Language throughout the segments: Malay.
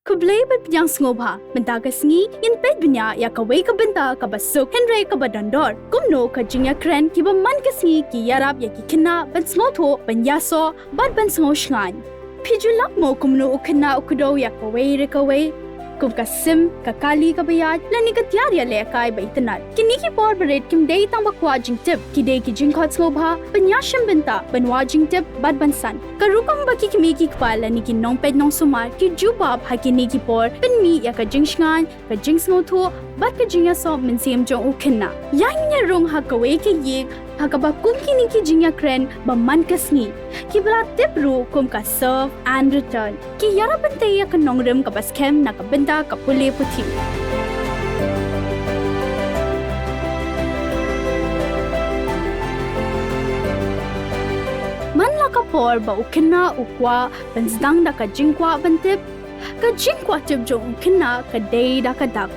Kublay yang sngewbha, bynta ka sngi, in pet bnya ya ka wei ka bynta ka basuk, henry ka badondor. Kumno ka jingïakren kiba man ka sngi ki iarap ya ki Khynnah ban sngoto ban yaso bad ban snngewbha. Pijulap mo kumno Khynnah ukudo ya ka wei re ka wei. Kum ka sim, ka kali ka bayad, lani ka jingïalehkai ba itanat. Kini ki por berit kim day tang bakwa jingtip, ki day ki jingkot sngewbha, banyasham bynta, banwa jingtip, bad bansan. Karukam baki kimi ki kpala ni ki nongped nongsumar, ki Jubab ha kini ki por, benmi ya ka jingshngaiñ, ka jingsngew bad ka jingyaso minsim jong Khynnah. Yang niya rong ha ka wei ka yig, ha ka bakum kini ki jingïakren ba man ka sngi. Ki bala tip ru kum ka serve and return. Ki iarap bante ya ka nongrim ka skhem na ka bynta ka puli puti. Man la ka por ba Khynnah ukwa ban zdang da ka jingkwa bantip. Ka jingkwa tip jong Khynnah ka day da ka dak.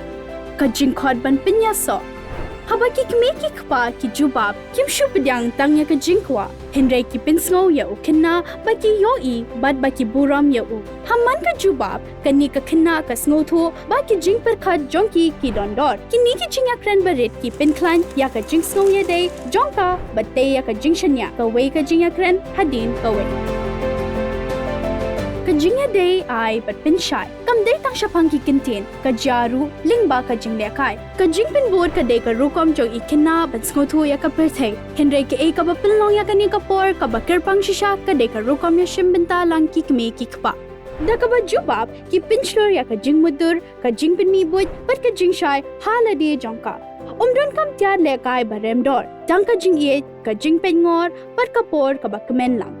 Ka jingkod ban pinyaso. Habaki kimi ki kpa ki Jubab kim shu pedyang tang ya ka jingkwa. Henry ki pinsngow ya Khynnah baki yoi bad baki buram ya Haman ka Jubab kani ka Khynnah ka sngow baki jingperkhat jongki ki dondor. Kini ki jingïakren barit ki pinklan ya ka jingsngew jongka batai ya ka jingshanya ka wei ka jingïakren hadin ka wei. Ka jingïadei ai bat pinshai kam day tang shapang ki kintin ka jaru lingba ka jinglehkai ka jingpyntngen ka day ka rukom jong Khynnah ban sngow ya ka perthei henry ka ka bapinlong ya ka ni ka por ka bakirpang shisha ka day ka rukom ya shimbinta lang ki kme ki kpa da ka ba Jubab ki pinchlor ya ka jingmudur ka jingpyntngen bat ka jingshai halade jongka Jingdonkam jingïalehkai baremdor tang ka jingiet ka jingpyntngen bat ka por ka bakmen lang.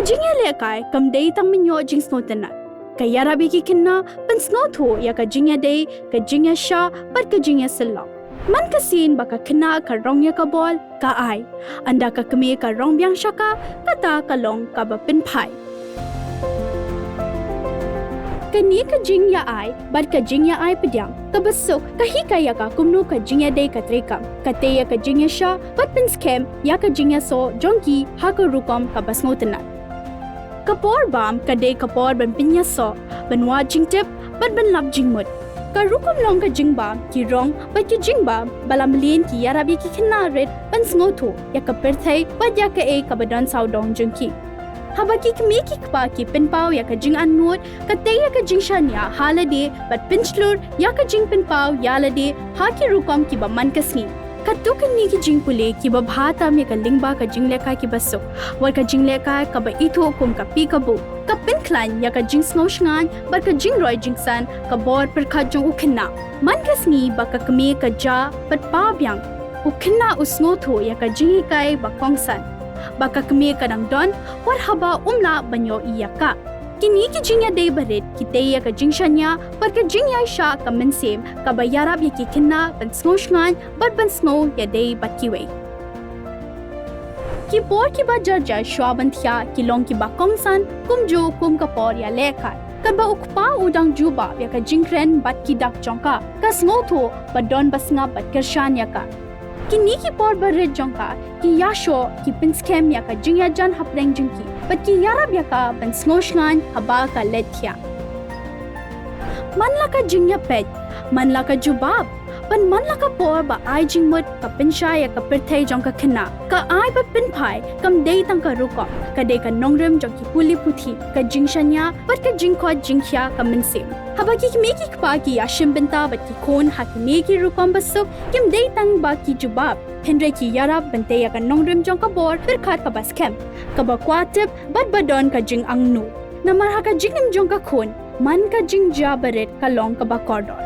Jingïalehkai kam day tang minyo jingsngew tanat. Ka iarap ki Khynnah ban sngow ya ka jingïadei, ka jingïasha, pat ka jingïaselok. Man kasin baka Khynnah ka rong ya ka bol, ka ai. Anda ka kami ka rong biang shaka, kata ka long ka bapinpai. Kani ka jingïaai, bat ka jingïaai pedyang. Ka basuk, ka hikaya ka kumno ka jingïadei ka trekam. Ka te ya ka jingïasha, bat pin skhem ya ka jingyaso jongki ha ka rukom ka basngow tanat. Kapor bam kadai kapor ban pinyaso banwa jingtip bat ban lap jingmut ka rukom long ka jingbam ki rong bat ki jingbam balamlin ki iarap ki Khynnah red ban sngow ya ka perthei bat ya ka ka badan saudong jungki habaki kmi ki kpa ki pinpau ya ka jinganut ka te ya ka jingshanya halade bat pinchlur ya ka jingpinpau yalade ha ki rukom ki ba man ka sngi Katukan ni ki jingpule ki babhata me ka lingba ka jinglehkai ki basuk. War ka jinglehkai ka ba ito kum ka pikabu. Ka pinklan ya ka jingsngaiñ bar ka jingroi jingsan ka bor perkhat jong Khynnah. Man ka sngi ba ka kami ka ja pat pabyang. Khynnah usngow ya ka jinghikai ba kongsan. Ba ka kami ka dangdon war haba umla banyo iyaka. Kini ki jingïadei barit ki te ya ka jingshanya par ka jingyaisha ka minsim ka ba iarap ya ki Khynnah ban snngewbha bat ban sngewbha bat ki wei. Ki por ki ba jarja shwabanthya ki long ki ba kongsan kumjo kum ka por ya lekai. Ka ba ukpa udang Jubab ya ka jingkren bat ki dak jongka ka sngow ba don basnga bat kershanya ka. Kini ki por barit jongka ki yasho ki pinskhem ya ka jingïajan hapreng jingki. Bat ki iarap ya ka ban snngewbha haba ka lethya. Man la ka jingïaped, man la ka Jubab, ban man la ka por ba ai jingmut ka pinsha ya ka perthei jong ka Khynnah. Ka ai ba pinpai kam day tang ka rukom, ka day ka nongrim jong ki puli puthi, ka jingshanya, bat ka jingkod jingkhya ka minsim. Habaki kimi ki kpa ki yashim bynta bat ki kon ha kimi ki rukom basuk, kim day tang ba ki Jubab. Henry ki iarap bante ya ka nongrim jong ka bor perkhat ka ba skhem. Ka ba kwatip bat badon ka jingangnu. Namar ha ka jingim jong ka kon, man ka jingjabarit ka long ka ba kordor.